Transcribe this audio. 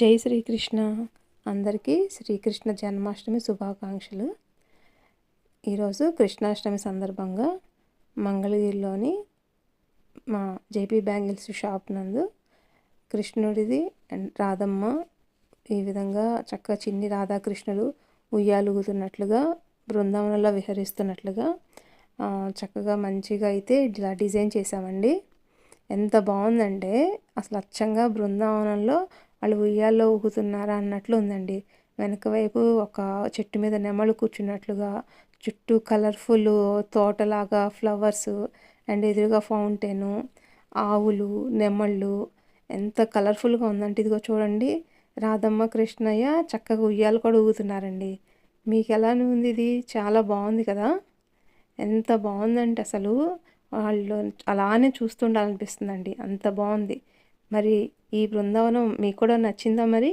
జై శ్రీకృష్ణ. అందరికీ శ్రీకృష్ణ జన్మాష్టమి శుభాకాంక్షలు. ఈరోజు కృష్ణాష్టమి సందర్భంగా మంగళగిరిలోని మా జేపీ బ్యాంగిల్స్ షాప్ నందు కృష్ణుడిది అండ్ రాధమ్మ ఈ విధంగా చక్కగా చిన్ని రాధాకృష్ణులు ఉయ్యాలుగుతున్నట్లుగా బృందావనంలో విహరిస్తున్నట్లుగా చక్కగా మంచిగా అయితే ఇలా డిజైన్ చేశామండి. ఎంత బాగుందంటే అసలు అచ్చంగా బృందావనంలో వాళ్ళు ఉయ్యాల్లో ఊగుతున్నారా అన్నట్లు ఉందండి. వెనక వైపు ఒక చెట్టు మీద నెమలు కూర్చున్నట్లుగా, చుట్టూ కలర్ఫుల్ తోటలాగా ఫ్లవర్స్ అండ్ ఎదురుగా ఫౌంటైను, ఆవులు, నెమళ్ళు ఎంత కలర్ఫుల్గా ఉందంటే ఇదిగో చూడండి, రాధమ్మ కృష్ణయ్య చక్కగా ఉయ్యాలు కూడా ఊగుతున్నారండి. మీకు ఎలా ఉంది? ఇది చాలా బాగుంది కదా. ఎంత బాగుందంటే అసలు వాళ్ళు అలానే చూస్తుండాలనిపిస్తుందండి, అంత బాగుంది. మరి ఈ బృందావనం మీకు కూడా నచ్చిందా? మరి